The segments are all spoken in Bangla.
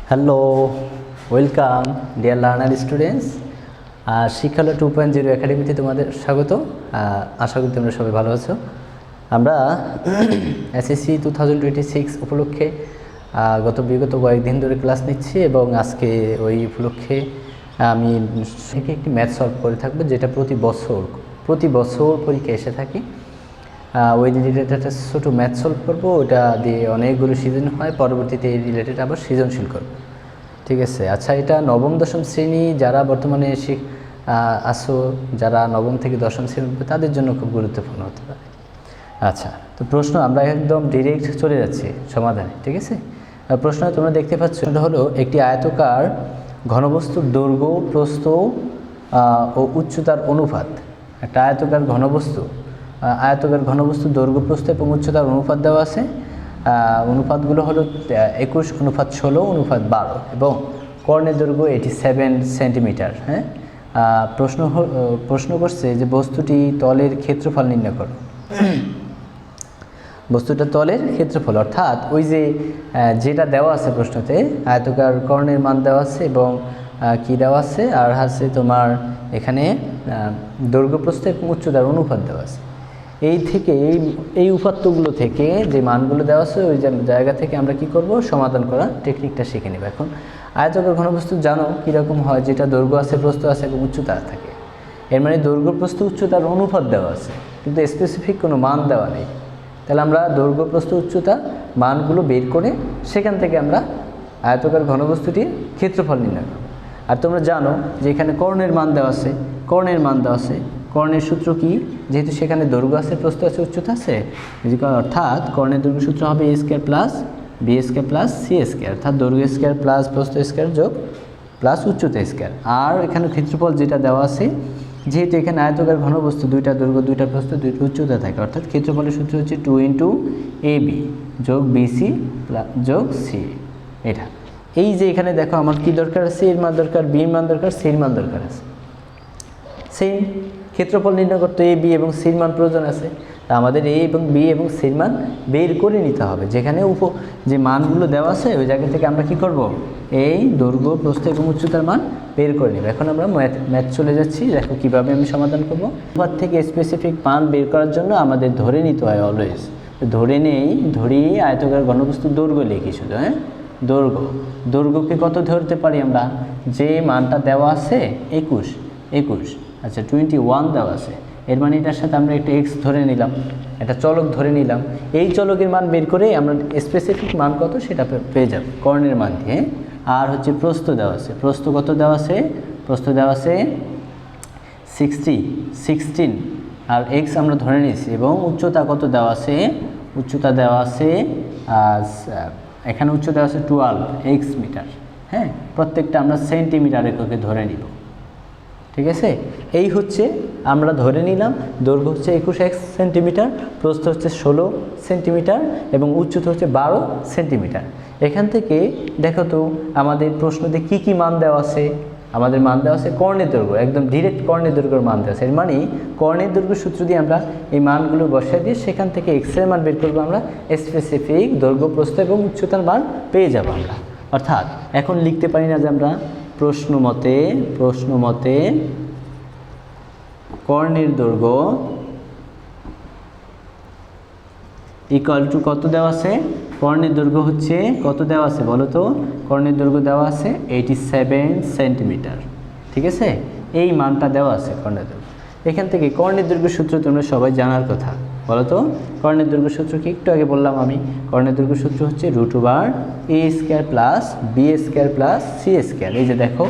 Hello, welcome dear learner students. Shikshalaya 2.0 একাডেমিতে তোমাদের স্বাগত। আশা করি তোমরা সবাই ভালো আছো। আমরা এসএসসি 2026 উপলক্ষে বিগত কয়েকদিন ধরে ক্লাস নিচ্ছি এবং আজকে ওই উপলক্ষে আমি থেকে একটি ম্যাথ সলভ করে থাকবো, যেটা প্রতি বছর পরীক্ষা এসে থাকি। ওই রিলেটেড একটা ছোটো ম্যাথ সলভ করবো, ওটা দিয়ে অনেকগুলো সিজন হয়, পরবর্তীতে এই রিলেটেড আবার সৃজনশীল করবো। ঠিক আছে, আচ্ছা, এটা নবম দশম শ্রেণী যারা বর্তমানে আসো, যারা নবম থেকে দশম শ্রেণী তাদের জন্য খুব গুরুত্বপূর্ণ হতে পারে। আচ্ছা, তো প্রশ্ন আমরা একদম ডিরেক্ট চলে যাচ্ছি সমাধানে। ঠিক আছে, প্রশ্ন তোমরা দেখতে পাচ্ছ, এটা হলো একটি আয়তকার ঘনবস্তুর দৈর্ঘ্য, প্রস্থ ও উচ্চতার অনুপাত। একটা আয়তকার ঘনবস্তু দৈর্ঘ্য, প্রস্থ এবং উচ্চতার অনুপাত দেওয়া আছে। অনুপাতগুলো হলো 21:16:12 এবং কর্ণের দৈর্ঘ্য 87 সেন্টিমিটার। হ্যাঁ, প্রশ্ন করছে যে বস্তুটি তলের ক্ষেত্রফল নির্ণয় করো। বস্তুটা তলের ক্ষেত্রফল, অর্থাৎ ওই যে যেটা দেওয়া আছে প্রশ্নতে, আয়তকার কর্ণের মান দেওয়া আছে এবং কি দেওয়া আছে, আর আছে তোমার এখানে দৈর্ঘ্য, প্রস্থ এবং উচ্চতার অনুপাত দেওয়া আছে। এই উপাত্তগুলো থেকে যে মানগুলো দেওয়া আছে ওই জায়গা থেকে আমরা কি করব, সমাধান করার টেকনিকটা শিখে নেব। এখন আয়তকার ঘনবস্তু জানো কীরকম হয়, যেটা দৈর্ঘ্য আছে, প্রস্থ আছে এবং উচ্চতা থাকে। এর মানে দৈর্ঘ্য, প্রস্থ, উচ্চতার অনুপাত দেওয়া আছে, কিন্তু স্পেসিফিক কোনো মান দেওয়া নেই। তাহলে আমরা দৈর্ঘ্য, প্রস্থ, উচ্চতা মানগুলো বের করে সেখান থেকে আমরা আয়তকার ঘনবস্তুটির ক্ষেত্রফল নির্ণয় করব। আর তোমরা জানো যে এখানে কর্ণের মান দেওয়া আছে, কর্ণের সূত্র কি, যেহেতু সেখানে দৈর্ঘ্য আছে, প্রস্থ আছে, উচ্চতা আছে, অর্থাৎ কর্ণের দৈর্ঘ্য সূত্র হবে a² + b² + c², অর্থাৎ দৈর্ঘ্য স্কয়ার প্লাস প্রস্থ স্কয়ার যোগ প্লাস উচ্চতা স্কয়ার। আর এখানে ক্ষেত্রফল যেটা দেওয়া আছে, যেহেতু এখানে আয়তকার ঘনবস্তু দুইটা দৈর্ঘ্য, দুইটা প্রস্থ, দুইটা উচ্চতা থাকে, অর্থাৎ ক্ষেত্রফলের সূত্র হচ্ছে 2 × ab যোগ bc যোগ c। এটা এই যে এখানে দেখো আমার কি দরকার আছে, এর মান দরকার, b এর মান দরকার, c এর মান দরকার আছে। সেম ক্ষেত্রফল নির্ণয় করতে a, b এবং c এর মান প্রয়োজন আছে। তা আমাদের a এবং b এবং c এর মান বের করে নিতে হবে। যেখানে যে মানগুলো দেওয়া আছে ওই জায়গা থেকে আমরা কি করব, এই দৈর্ঘ্য, প্রস্থ এবং উচ্চতার মান বের করে নেব। এখন আমরা ম্যাথ চলে যাচ্ছি, দেখো কীভাবে আমি সমাধান করব। অনুপাত থেকে স্পেসিফিক মান বের করার জন্য আমাদের ধরে নিতে হয় অলওয়েজ। ধরি আয়তকার ঘনবস্তুর দৈর্ঘ্য লিখি শুধু। হ্যাঁ, দৈর্ঘ্যকে কত ধরতে পারি আমরা, যে মানটা দেওয়া আছে 21, আচ্ছা 21 দেওয়া আছে, এর মানে এটার সাথে আমরা একটা এক্স ধরে নিলাম, একটা চলক ধরে নিলাম। এই চলকের মান বের করে আমরা স্পেসিফিক মান কত সেটা পেয়ে যাব কর্ণের মান দিয়ে। আর হচ্ছে প্রস্থ দেওয়া আছে, প্রস্থ কত দেওয়া আছে, প্রস্থ দেওয়া আছে 16, আর এক্স আমরা ধরে নিয়েছি। এবং উচ্চতা কত দেওয়া আছে, উচ্চতা দেওয়া আছে এখানে উচ্চতা দেওয়া আছে 12 মিটার। হ্যাঁ, প্রত্যেকটা আমরা সেন্টিমিটার এককে ধরে নিব। ঠিক আছে, এই হচ্ছে আমরা ধরে নিলাম দৈর্ঘ্য হচ্ছে 21 সেন্টিমিটার, প্রস্থ হচ্ছে 16 সেন্টিমিটার এবং উচ্চতা হচ্ছে 12 সেন্টিমিটার। এখান থেকে দেখো তো আমাদের প্রশ্নতে কি কি মান দেওয়া আছে। আমাদের মান দেওয়া আছে কর্ণের দৈর্ঘ্য, একদম ডিরেক্ট কর্ণের দৈর্ঘ্যের মান দেওয়া আছে। এর মানে কর্ণের দৈর্ঘ্য সূত্র দিয়ে আমরা এই মানগুলো বসাই দিয়ে সেখান থেকে এক্সের মান বের করবো, আমরা স্পেসিফিক দৈর্ঘ্য, প্রস্থ এবং উচ্চতার মান পেয়ে যাব আমরা। অর্থাৎ এখন লিখতে পারি না যে আমরা প্রশ্ন মতে কর্ণের দৈর্ঘ্য ইকুয়াল টু কত দেওয়া আছে, কর্ণের দৈর্ঘ্য হচ্ছে কত দেওয়া আছে বলো তো, কর্ণের দৈর্ঘ্য দেওয়া আছে 87 সেন্টিমিটার। ঠিক আছে, এই মানটা দেওয়া আছে কর্ণের দৈর্ঘ্য। এখান থেকে কর্ণের দৈর্ঘ্য সূত্র তোমরা সবাই জানার কথা, বলো তো কর্ণের দৈর্ঘ্য সূত্র কি, একটু আগে বললাম আমি। কর্ণের দৈর্ঘ্য সূত্র হচ্ছে √a² + b² + c²। এই যে দেখো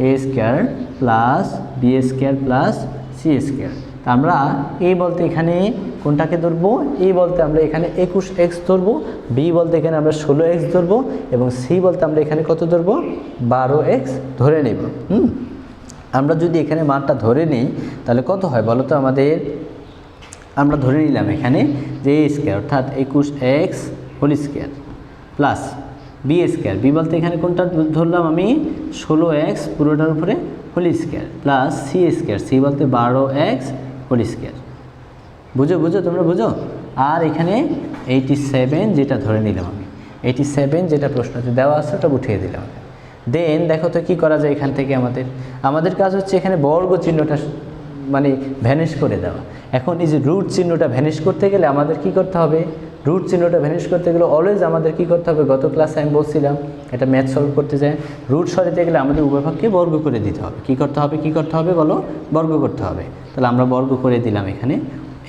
a² + b² + c²। আমরা a বলতে এখানে কোনটাকে ধরবো, a বলতে আমরা এখানে 21x ধরবো, b বলতে এখানে আমরা 16x ধরবো এবং c বলতে আমরা এখানে কত ধরবো, 12x ধরে নেব। আমরা যদি এখানে মানটা ধরে নিই তাহলে কত হয় বলো তো আমাদের, আমরা ধরে নিলাম এখানে যে a² অর্থাৎ 21x² প্লাস b², b বলতে এখানে কোনটা ধরলাম আমি, 16x পুরোটার উপরে হোল² প্লাস c², c বলতে 12x হোল²। বুঝো তোমরা বুঝো। আর এখানে 87 যেটা ধরে নিলাম আমি, 87 যেটা প্রশ্নতে দেওয়া আছে ওটা উঠিয়ে দিলাম। দেন দেখো তো কী করা যায় এখান থেকে আমাদের কাজ হচ্ছে এখানে বর্গ চিহ্নটা মানে ভ্যানিশ করে দেওয়া। এখন এই যে রুট চিহ্নটা ভ্যানিশ করতে গেলে আমাদের কি করতে হবে, রুট চিহ্নটা ভ্যানিশ করতে গেলে অলওয়েজ আমাদের কি করতে হবে, গত ক্লাসে আমি বলছিলাম এটা ম্যাথ সলভ করতে যায়, রুট সরাতে গেলে আমাদের উভয় পক্ষকে বর্গ করে দিতে হবে। কি করতে হবে বলো, বর্গ করতে হবে। তাহলে আমরা বর্গ করে দিলাম এখানে।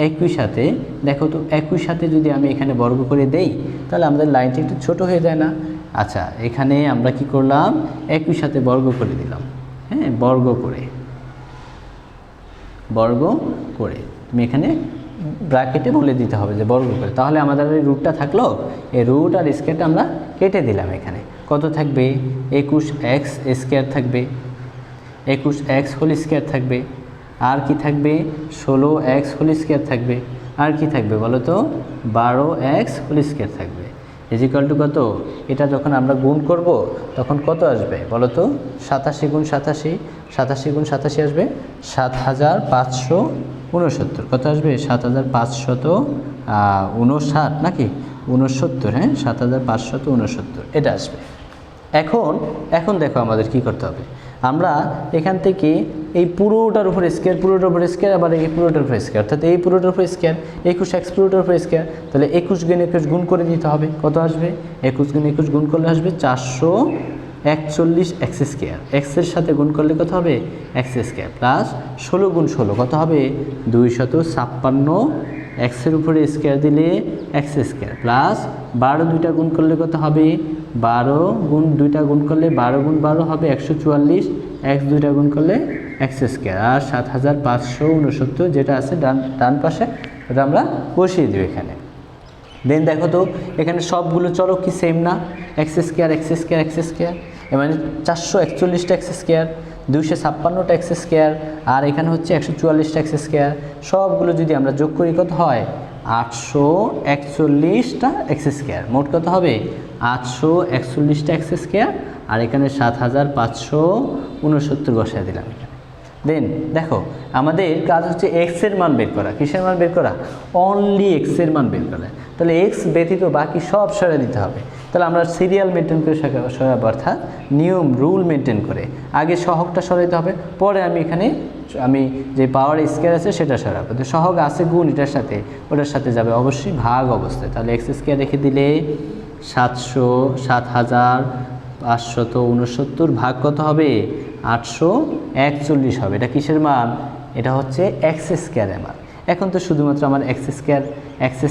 একই সাথে দেখো তো, একই সাথে যদি আমি এখানে বর্গ করে দেই তাহলে আমাদের লাইনটা একটু ছোট হয়ে যায় না? আচ্ছা, এখানে আমরা কি করলাম, একই সাথে বর্গ করে দিলাম। হ্যাঁ, বর্গ করে তুমি এখানে ব্র্যাকেটে বলে দিতে হবে যে বর্গ করে। তাহলে আমাদের এই রুটটা থাকলো, এই রুট আর স্কোয়ারটা আমরা কেটে দিলাম। এখানে কত থাকবে, 21x স্কোয়ার থাকবে, 21x হোল স্কোয়ার থাকবে, আর কি থাকবে 16x হোল স্কোয়ার থাকবে, আর কি থাকবে বলো তো 12x হোল স্কোয়ার থাকবে। ইজিক্যাল টু কত, এটা যখন আমরা গুণ করব তখন কত আসবে বলো তো, 87 গুণ 87, 87 গুণ 87 আসবে 7559। কত আসবে 7559 নাকি 69, হ্যাঁ 7569 এটা আসবে। এখন দেখো আমাদের কি করতে হবে, আমরা এখান থেকে এই পুরোটার উপর স্কোয়ার, পুরোটার উপর স্কোয়ার, আবার এই পুরোটার উপর স্কোয়ার, অর্থাৎ এই পুরোটার উপর স্কোয়ার, 21x পুরোটার উপর স্কোয়ার, তাহলে 21 গুণ 21 গুণ করে দিতে হবে। কত আসবে, 21 গুণ 21 গুণ করলে আসবে 441x স্কোয়ার, এক্সের সাথে গুণ করলে কত হবে x স্কোয়ার, প্লাস 16 গুণ 16 কত হবে 256, এক্সের উপরে স্কোয়ার দিলে x স্কোয়ার, প্লাস 12 দুইটা গুণ করলে কত হবে 12 গুণ 2টা গুণ করলে 12 গুণ 12 হবে 144, x দুইটা গুণ করলে x স্কোয়ার, আর 7569 যেটা আছে ডান পাশে ওটা আমরা বসিয়ে দেব এখানে। দেন দেখো তো এখানে সবগুলো চলক কি সেম না, এক্স স্কোয়ার, মানে 441টা এক্স স্কোয়ার, 256টা এক্স স্কোয়ার, আর এখানে হচ্ছে 144টা এক্স স্কোয়ার। সবগুলো যদি আমরা যোগ করি কত হয় 841টা এক্স স্কোয়ার। মোট কত হবে 841টা এক্স স্কোয়ার, আর এখানে 7569 বসায় দিলাম এখানে। দেন দেখো আমাদের কাজ হচ্ছে এক্সের মান বের করা। কিসের মান বের করা, অনলি এক্সের মান বের করা। তাহলে এক্স ব্যতীত বাকি সব সরিয়ে দিতে হবে। তাহলে আমরা সিরিয়াল মেনটেন করে সরাবো, অর্থাৎ নিয়ম রুল মেনটেন করে আগে সহগটা সরাইতে হবে, পরে আমি যে পাওয়ার স্কোয়ার আছে সেটা সরাবো। তো সহগ আছে গুণ এটার সাথে, ওটার সাথে যাবে অবশ্যই ভাগ অবস্থায়। তাহলে এক্স স্কোয়ার রেখে দিলে 7569 ভাগ কত হবে 841 হবে। এটা কিসের মান, এটা হচ্ছে এক্স স্কোয়ারের মান। এখন তো শুধুমাত্র আমার এক্স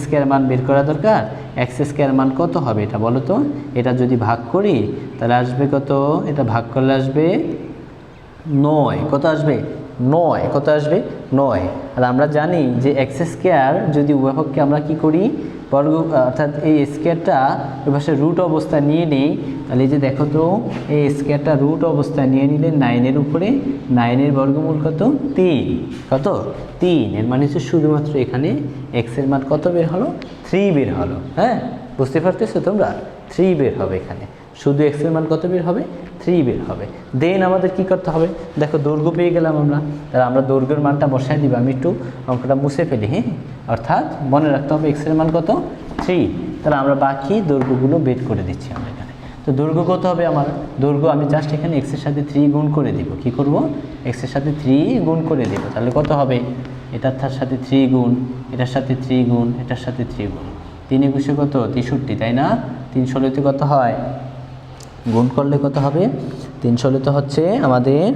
স্কোয়ার মান বের করা দরকার। এক্স স্কোয়ার মান কত হবে এটা বলো তো, এটা যদি ভাগ করি তাহলে আসবে কত, এটা ভাগ করলে আসবে 9। কত আসবে 9, কত আসবে 9। আর আমরা জানি যে এক্স স্কোয়ার যদি উভয়পক্ষকে আমরা কি করি বর্গ, অর্থাৎ এই স্কোয়ারটা ওই পাশে রুট অবস্থায় নিয়ে নেই, তাহলে এই যে দেখো তো এই স্কোয়ারটা রুট অবস্থায় নিয়ে নিলে 9-এর উপরে 9-এর বর্গমূল কত 3, কত 3। এর মানে হচ্ছে শুধুমাত্র এখানে এক্সের মান কত বের হলো 3 বের হলো। হ্যাঁ বুঝতে পারতেছো তোমরা, 3 বের হবে এখানে, শুধু এক্সের মান কত বের হবে 3 বের হবে। দেন আমাদের কি করতে হবে, দেখো দৈর্ঘ্য পেয়ে গেলাম আমরা, তাহলে আমরা দৈর্ঘ্যের মানটা বসাই দিব। আমি একটু অঙ্কটা মুছে ফেলি, হ্যাঁ, অর্থাৎ মনে রাখতে হবে এক্সের মান কত 3। তাহলে আমরা বাকি দৈর্ঘ্যগুলো বের করে দিচ্ছি আমরা এখানে। তো দৈর্ঘ্য কত হবে আমার, দৈর্ঘ্য আমি জাস্ট এখানে এক্সের সাথে 3 গুণ করে দিব। কি করব, এক্সের সাথে 3 গুণ করে দিব। তাহলে কত হবে, এটার সাথে 3 গুণ, এটার সাথে 3 গুণ, এটার সাথে 3 গুণ, 3 একুশে কত 63, তাই না। 3 ষোলোতে কত হয়, গুণ করলে কত হবে 3 ষোলোতে হচ্ছে আমাদের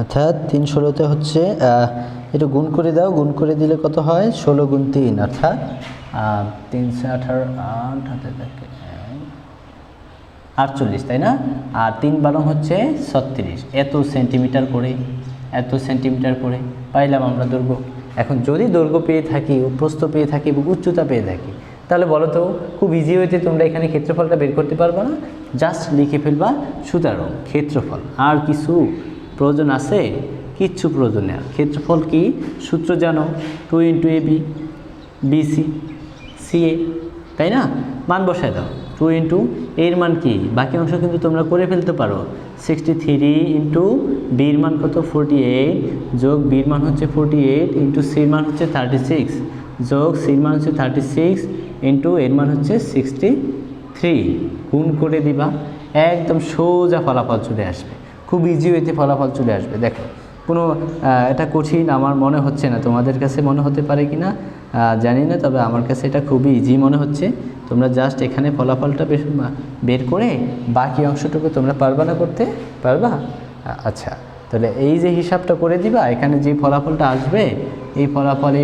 অর্থাৎ 3 ষোলোতে হচ্ছে এটা গুণ করে দাও, গুণ করে দিলে কত হয় 16 গুণ 3, অর্থাৎ 3 48, তাই না। আর 3 12 হচ্ছে 36, এত সেন্টিমিটার করে পাইলাম আমরা দৈর্ঘ্য। এখন যদি দৈর্ঘ্য পেয়ে থাকি, প্রস্থ পেয়ে থাকি এবং উচ্চতা পেয়ে থাকি, তাহলে বলো তো খুব ইজি হইতে তোমরা এখানে ক্ষেত্রফলটা বের করতে পারবে না, জাস্ট লিখে ফেলবা সুতরাং ক্ষেত্রফল। আর কিছু প্রয়োজন আছে, কিচ্ছু প্রয়োজন নেই। ক্ষেত্রফল কি সূত্র জানো, 2 × AB BC CA, তাই না। মান বসায় দাও, 2 × এর মান কি, বাকি অংশ কিন্তু তোমরা করে ফেলতে পারো। 63 × বির মান কত 48, যোগ বির মান হচ্ছে 48 × সির মান হচ্ছে 36, যোগ সির মান হচ্ছে 36 ইন্টু এর মান হচ্ছে 63 গুণ করে দিবা, একদম সোজা ফলাফল চলে আসবে, খুব ইজি ওয়েতে ফলাফল চলে আসবে। দেখো কোনো এটা কঠিন আমার মনে হচ্ছে না, তোমাদের কাছে মনে হতে পারে কি না জানি না, তবে আমার কাছে এটা খুবই ইজি মনে হচ্ছে। তোমরা জাস্ট এখানে ফলাফলটা বের করে বাকি অংশটুকু তোমরা পারবা না করতে পারবা? আচ্ছা, তাহলে এই যে হিসাবটা করে দিবা, এখানে যে ফলাফলটা আসবে এই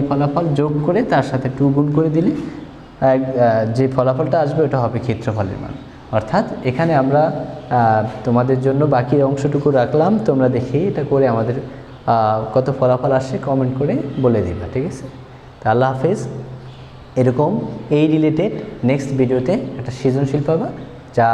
ফলাফল যোগ করে তার সাথে 2 গুণ করে দিলে যে ফলাফলটা আসবে ওটা হবে ক্ষেত্রফলের মান। অর্থাৎ এখানে আমরা তোমাদের জন্য বাকি অংশটুকু রাখলাম, তোমরা দেখে এটা করে আমাদের কত ফলাফল আসে কমেন্ট করে বলে দিবা, ঠিক আছে? তা আল্লাহ হাফেজ। এরকম এই রিলেটেড নেক্সট ভিডিওতে একটা সৃজনশীল পাবা যা